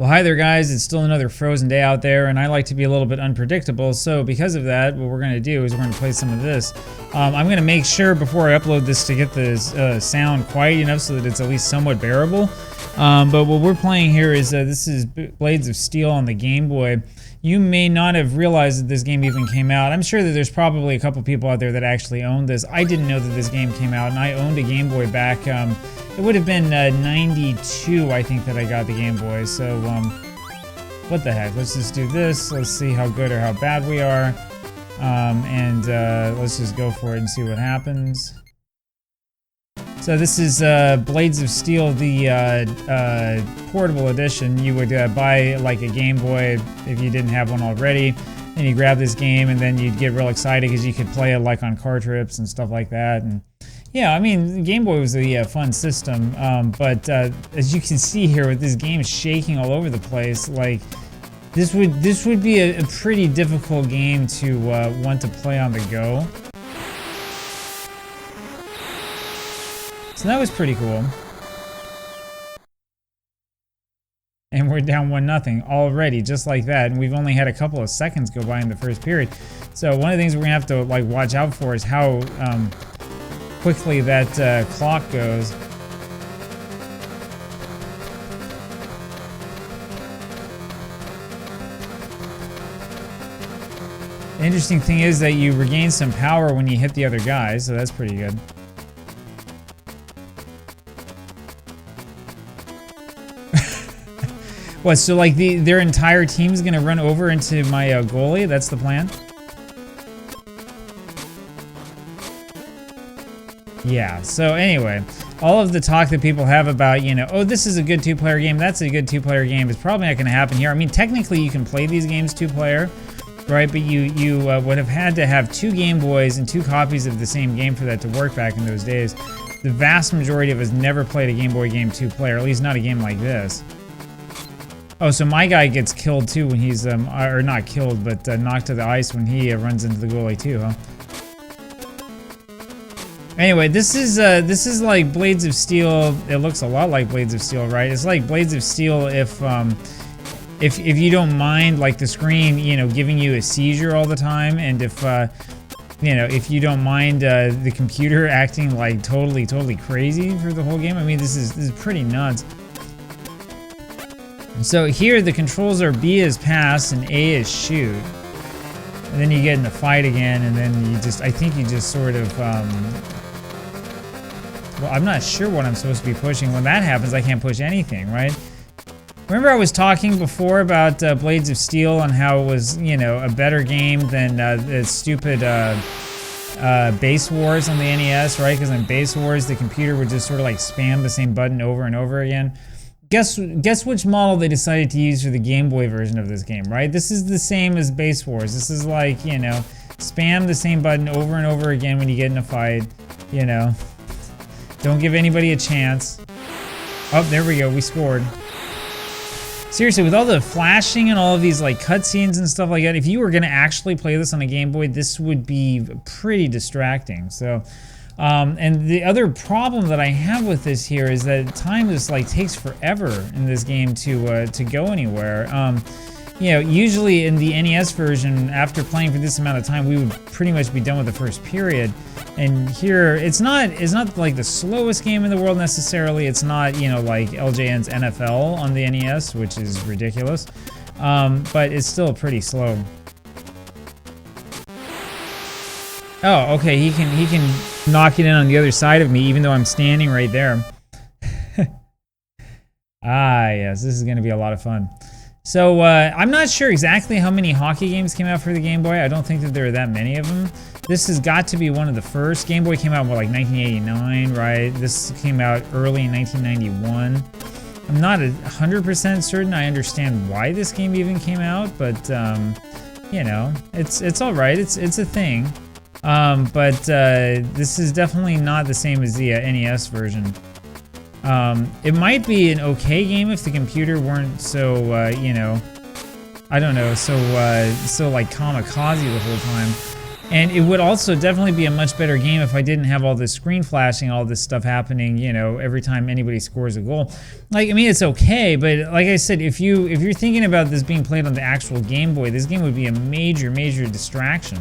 Well, hi there guys, it's still another frozen day out there and I like to be a little bit unpredictable, so because of that, what we're going to do is we're going to play some of this. I'm going to make sure before I upload this to get the sound quiet enough so that it's at least somewhat bearable. But what we're playing here is, this is Blades of Steel on the Game Boy. You may not have realized that this game even came out. I'm sure that there's probably a couple people out there that actually owned this. I didn't know that this game came out, and I owned a Game Boy back, it would have been 92, I think, that I got the Game Boy. So, what the heck? Let's just do this. Let's see how good or how bad we are. Let's just go for it and see what happens. So this is Blades of Steel, the portable edition. You would buy like a Game Boy if you didn't have one already. And you grab this game and then you'd get real excited because you could play it like on car trips and stuff like that. And yeah, I mean, the Game Boy was a fun system, but as you can see here with this game shaking all over the place, like this would be a pretty difficult game to want to play on the go. So that was pretty cool. And we're down 1-0 already, just like that. And we've only had a couple of seconds go by in the first period. So one of the things we're gonna have to like watch out for is how quickly that clock goes. The interesting thing is that you regain some power when you hit the other guy, so that's pretty good. What, so like their entire team's gonna run over into my goalie? That's the plan? Yeah, so anyway, all of the talk that people have about, you know, oh, this is a good two-player game, that's a good two-player game, is probably not gonna happen here. I mean, technically you can play these games two-player, right? But you would have had to have two Game Boys and two copies of the same game for that to work back in those days. The vast majority of us never played a Game Boy game two-player, at least not a game like this. Oh, so my guy gets killed too when he's, or not killed, but knocked to the ice when he runs into the goalie too, huh? Anyway, this is like Blades of Steel. It looks a lot like Blades of Steel, right? It's like Blades of Steel if you don't mind like the screen, you know, giving you a seizure all the time, and if you know, if you don't mind the computer acting like totally crazy for the whole game. I mean, this is pretty nuts. So here the controls are B is pass and A is shoot. And then you get in the fight again, and then you just, I think you just sort of, well, I'm not sure what I'm supposed to be pushing. When that happens, I can't push anything, right? Remember I was talking before about Blades of Steel and how it was, you know, a better game than the stupid Base Wars on the NES, right? Because in Base Wars, the computer would just sort of like spam the same button over and over again. Guess which model they decided to use for the Game Boy version of this game, right? This is the same as Base Wars. This is like, you know, spam the same button over and over again when you get in a fight, you know. Don't give anybody a chance. Oh, there we go, we scored. Seriously, with all the flashing and all of these like cutscenes and stuff like that, if you were gonna actually play this on a Game Boy, this would be pretty distracting. So, and the other problem that I have with this here is that time just like takes forever in this game to go anywhere. You know, usually in the NES version, after playing for this amount of time, we would pretty much be done with the first period. And here, it's not like the slowest game in the world necessarily. It's not, you know, like LJN's NFL on the NES, which is ridiculous. But it's still pretty slow. Oh, okay, he can knock it in on the other side of me, even though I'm standing right there. Ah, yes, this is going to be a lot of fun. So, I'm not sure exactly how many hockey games came out for the Game Boy. I don't think that there are that many of them. This has got to be one of the first. Game Boy came out in, what, like 1989, right? This came out early in 1991. I'm not 100% certain I understand why this game even came out, but, you know, it's all right. It's a thing. This is definitely not the same as the NES version. It might be an okay game if the computer weren't so, you know, I don't know, so like kamikaze the whole time. And it would also definitely be a much better game if I didn't have all this screen flashing, all this stuff happening, you know, every time anybody scores a goal. Like, I mean, it's okay, but like I said, if you're thinking about this being played on the actual Game Boy, this game would be a major distraction.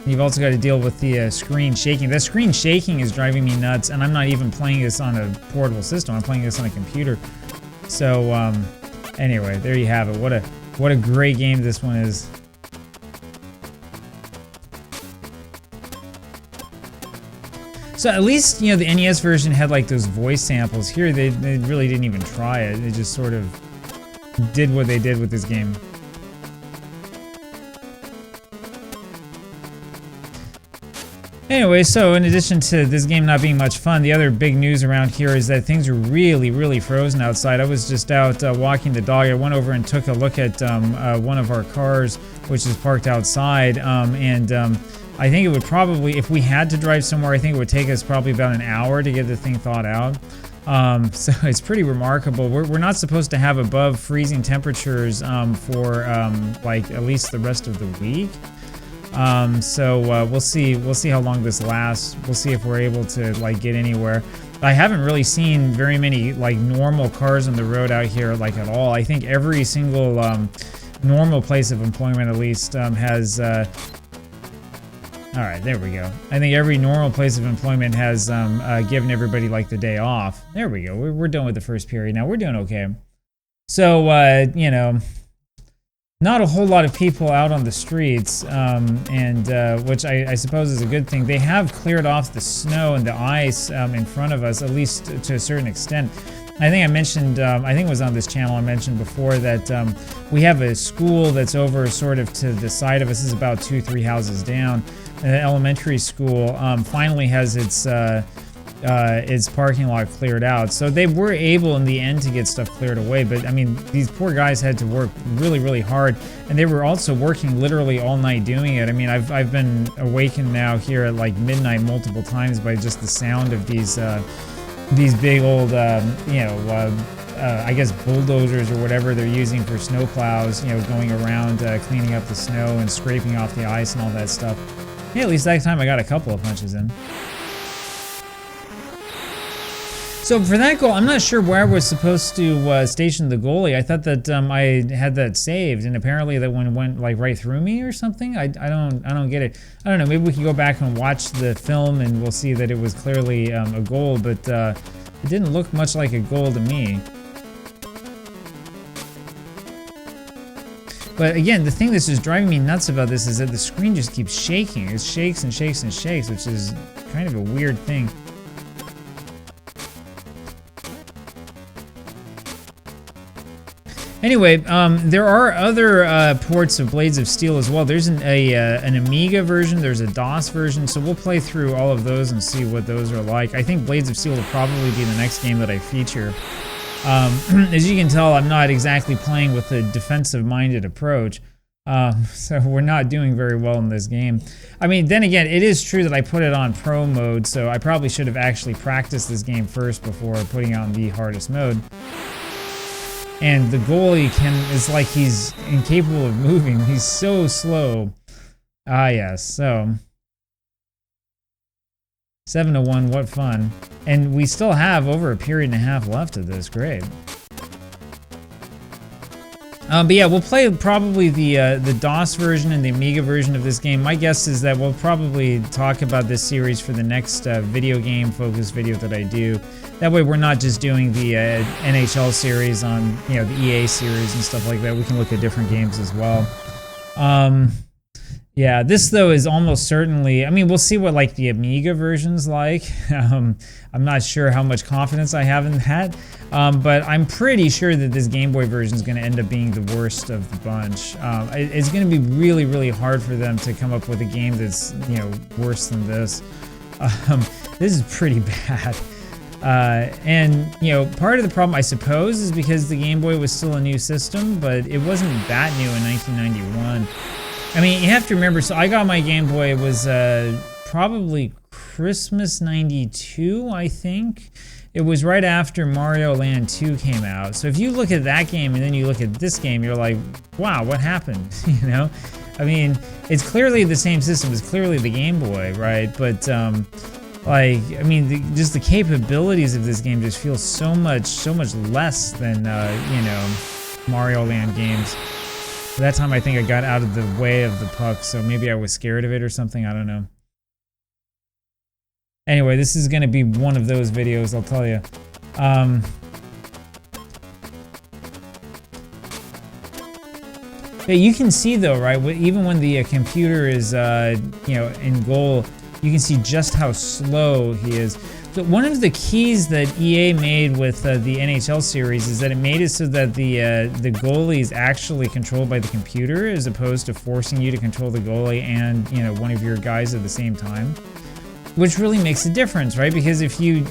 You've also got to deal with the screen shaking. That screen shaking is driving me nuts, and I'm not even playing this on a portable system. I'm playing this on a computer. So, anyway, there you have it. What a great game this one is. So at least, you know, the NES version had like those voice samples. Here, they really didn't even try it. They just sort of did what they did with this game. Anyway, so in addition to this game not being much fun, the other big news around here is that things are really frozen outside. I was just out walking the dog. I went over and took a look at one of our cars, which is parked outside, I think it would probably, if we had to drive somewhere, I think it would take us probably about an hour to get the thing thawed out. So it's pretty remarkable. We're not supposed to have above freezing temperatures for like at least the rest of the week. So we'll see how long this lasts. We'll see if we're able to like get anywhere. I haven't really seen very many like normal cars on the road out here like at all. I think every single normal place of employment at least has all right, there we go. I think every normal place of employment has given everybody like the day off. There we go. We're done with the first period now. We're doing okay. So you know, not a whole lot of people out on the streets, which I suppose is a good thing. They have cleared off the snow and the ice in front of us, at least to a certain extent. I think I mentioned, I think it was on this channel I mentioned before that we have a school that's over sort of to the side of us. This is about 2-3 houses down. An elementary school finally has its parking lot cleared out. So they were able in the end to get stuff cleared away. But I mean, these poor guys had to work really hard. And they were also working literally all night doing it. I mean, I've been awakened now here at like midnight multiple times by just the sound of these big old, you know, I guess bulldozers or whatever they're using for snow plows, you know, going around cleaning up the snow and scraping off the ice and all that stuff. Hey, at least that time I got a couple of punches in. So for that goal, I'm not sure where I was supposed to station the goalie. I thought that I had that saved, and apparently that one went like right through me or something. I don't get it. I don't know. Maybe we can go back and watch the film, and we'll see that it was clearly a goal, but it didn't look much like a goal to me. But again, the thing that's just driving me nuts about this is that the screen just keeps shaking. It shakes and shakes and shakes, which is kind of a weird thing. Anyway, there are other ports of Blades of Steel as well. There's an Amiga version, there's a DOS version, so we'll play through all of those and see what those are like. I think Blades of Steel will probably be the next game that I feature. As you can tell, I'm not exactly playing with a defensive-minded approach, so we're not doing very well in this game. I mean, then again, it is true that I put it on pro mode, so I probably should have actually practiced this game first before putting it on the hardest mode. And the goalie is like he's incapable of moving. He's so slow. Ah, yes, so 7-1, what fun. And we still have over a period and a half left of this, great. But yeah, we'll play probably the DOS version and the Amiga version of this game. My guess is that we'll probably talk about this series for the next video game focused video that I do. That way we're not just doing the NHL series on, you know, the EA series and stuff like that. We can look at different games as well. Yeah, this though is almost certainly, I mean, we'll see what like the Amiga version's like. I'm not sure how much confidence I have in that, but I'm pretty sure that this Game Boy version is going to end up being the worst of the bunch. It's going to be really hard for them to come up with a game that's, you know, worse than this. This is pretty bad. And, you know, part of the problem, I suppose, is because the Game Boy was still a new system, but it wasn't that new in 1991. I mean, you have to remember, so I got my Game Boy, it was probably Christmas '92, I think. it was right after Mario Land 2 came out. So if you look at that game and then you look at this game, you're like, wow, what happened? You know? I mean, it's clearly the same system. It's clearly the Game Boy, right? But, like, I mean, just the capabilities of this game just feel so much less than, you know, Mario Land games. That time I think I got out of the way of the puck, so maybe I was scared of it or something, I don't know. Anyway, this is going to be one of those videos, I'll tell you. Yeah, you can see though, right, even when the computer is, you know, in goal, you can see just how slow he is. So one of the keys that EA made with the NHL series is that it made it so that the goalie is actually controlled by the computer, as opposed to forcing you to control the goalie and, you know, one of your guys at the same time. Which really makes a difference, right? Because if you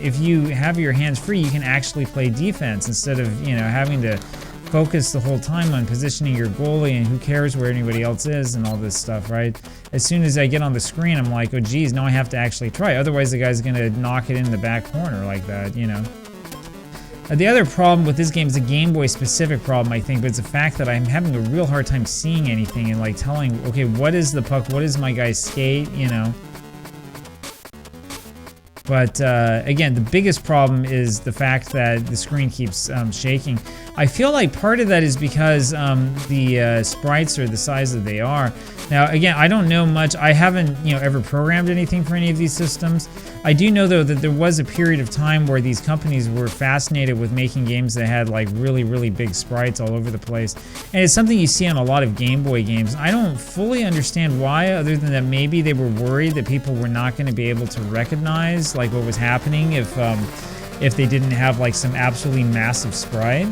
have your hands free, you can actually play defense instead of, you know, having to focus the whole time on positioning your goalie and who cares where anybody else is and all this stuff, right? As soon as I get on the screen, I'm like, oh geez, now I have to actually try. Otherwise, the guy's gonna knock it in the back corner like that, you know? The other problem with this game is a Game Boy specific problem, I think, but it's the fact that I'm having a real hard time seeing anything and like telling, okay, what is the puck? What is my guy's skate, you know? But again, the biggest problem is the fact that the screen keeps shaking. I feel like part of that is because the sprites are the size that they are. Now, again, I don't know much. I haven't, you know, ever programmed anything for any of these systems. I do know, though, that there was a period of time where these companies were fascinated with making games that had like really, really big sprites all over the place. And it's something you see on a lot of Game Boy games. I don't fully understand why, other than that maybe they were worried that people were not going to be able to recognize like what was happening if they didn't have like some absolutely massive sprite.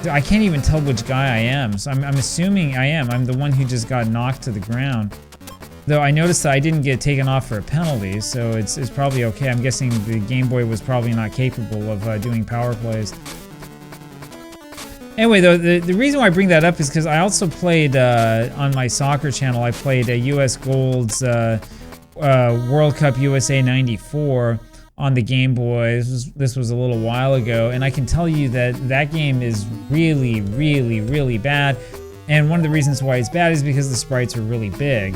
I can't even tell which guy I am, so I'm assuming I am. I'm the one who just got knocked to the ground. Though I noticed that I didn't get taken off for a penalty, so it's probably okay. I'm guessing the Game Boy was probably not capable of doing power plays. Anyway, though, the reason why I bring that up is because I also played, on my soccer channel, I played US Gold's World Cup USA 94 on the Game Boy. This was a little while ago, and I can tell you that that game is really, really, really bad. And one of the reasons why it's bad is because the sprites are really big.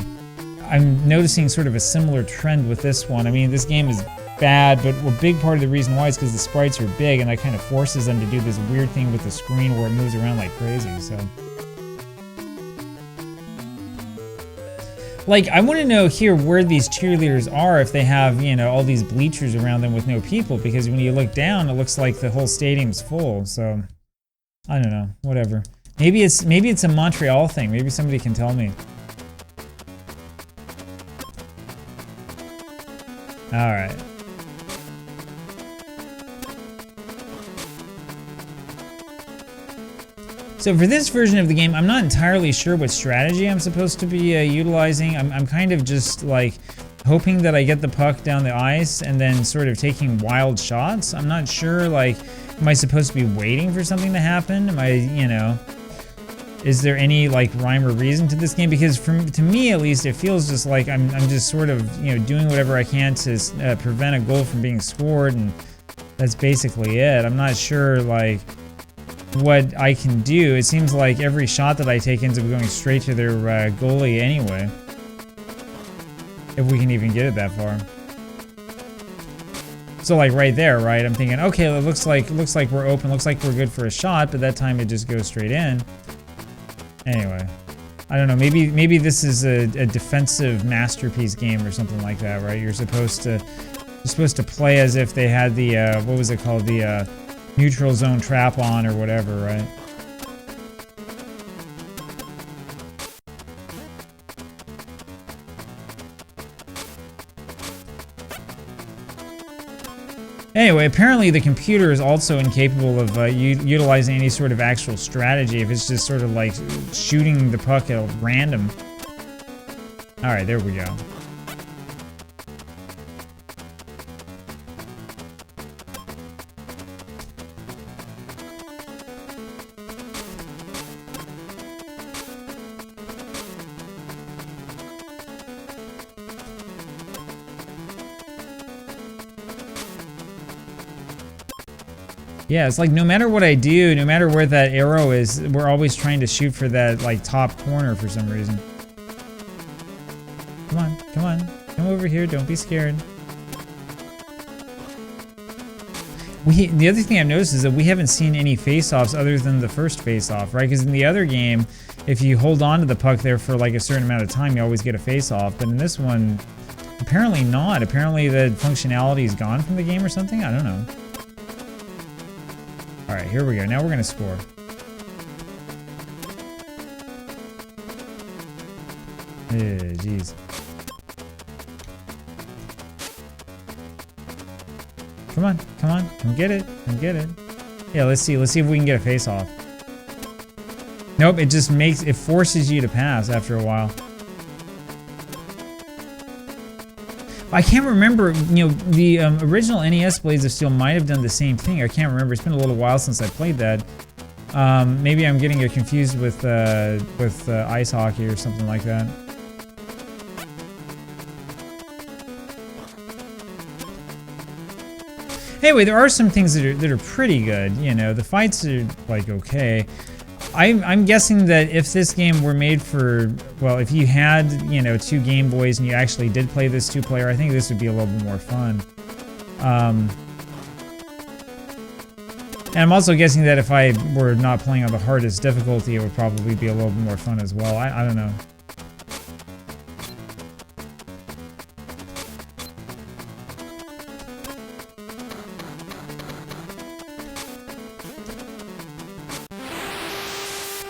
I'm noticing sort of a similar trend with this one. I mean, this game is bad, but a big part of the reason why is because the sprites are big, and that kind of forces them to do this weird thing with the screen where it moves around like crazy, so. Like, I want to know here where these cheerleaders are if they have, you know, all these bleachers around them with no people, because when you look down, it looks like the whole stadium's full, so. I don't know, whatever. Maybe it's a Montreal thing, maybe somebody can tell me. Alright. So for this version of the game, I'm not entirely sure what strategy I'm supposed to be utilizing. I'm kind of just like hoping that I get the puck down the ice and then sort of taking wild shots. I'm not sure, like, am I supposed to be waiting for something to happen? Am I, you know, is there any like rhyme or reason to this game? Because to me at least, it feels just like I'm just sort of, you know, doing whatever I can to prevent a goal from being scored, and that's basically it. I'm not sure like what I can do. It seems like every shot that I take ends up going straight to their goalie anyway. If we can even get it that far. So like right there, right? I'm thinking, okay, it looks like we're open, looks like we're good for a shot, but that time it just goes straight in. Anyway, I don't know. Maybe this is a defensive masterpiece game or something like that, right? You're supposed to play as if they had the what was it called, the neutral zone trap on or whatever, right? Anyway, apparently the computer is also incapable of utilizing any sort of actual strategy if it's just sort of like shooting the puck at random. Alright, there we go. Yeah, it's like no matter what I do, no matter where that arrow is, we're always trying to shoot for that like top corner for some reason. Come on, come on. Come over here, don't be scared. The other thing I've noticed is that we haven't seen any face-offs other than the first face-off, right? Because in the other game, if you hold on to the puck there for like a certain amount of time, you always get a face-off. But in this one, apparently not. Apparently the functionality is gone from the game or something. I don't know. All right, here we go. Now we're gonna score. Jeez. Come on, come on, come get it, come get it. Yeah, let's see if we can get a face-off. Nope, it just forces you to pass after a while. I can't remember, you know, the original NES Blades of Steel might have done the same thing. I can't remember. It's been a little while since I played that. Maybe I'm getting it confused with ice hockey or something like that. Anyway, there are some things that are pretty good. You know, the fights are like okay. I'm guessing that if this game were made for, well, if you had, you know, 2 Game Boys and you actually did play this 2-player, I think this would be a little bit more fun. And I'm also guessing that if I were not playing on the hardest difficulty, it would probably be a little bit more fun as well. I don't know.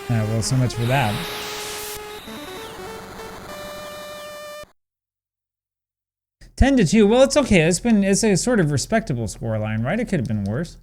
Well, so much for that. Ten to 2. Well, it's okay. It's a sort of respectable scoreline, right? It could have been worse.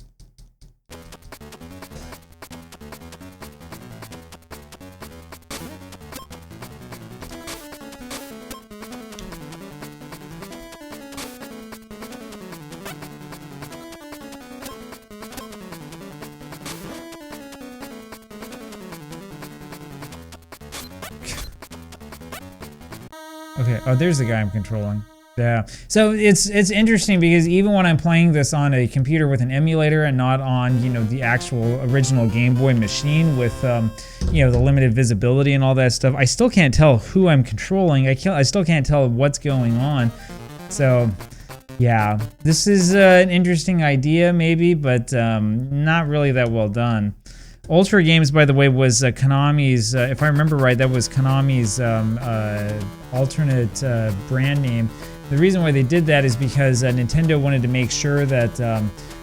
Okay, oh, there's the guy I'm controlling. Yeah, so it's interesting because even when I'm playing this on a computer with an emulator and not on, you know, the actual original Game Boy machine with, you know, the limited visibility and all that stuff, I still can't tell who I'm controlling. I still can't tell what's going on. So, yeah, this is an interesting idea maybe, but not really that well done. Ultra Games, by the way, was Konami's, if I remember right, that was Konami's alternate brand name. The reason why they did that is because Nintendo wanted to make sure that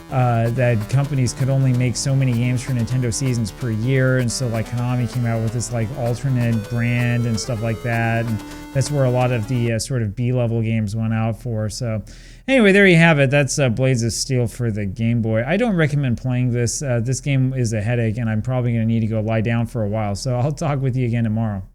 that companies could only make so many games for Nintendo seasons per year, and so like Konami came out with this like alternate brand and stuff like that, and that's where a lot of the sort of B-level games went out for. So anyway, there you have it. That's Blades of Steel for the Game Boy. I don't recommend playing this. This game is a headache, and I'm probably going to need to go lie down for a while. So I'll talk with you again tomorrow.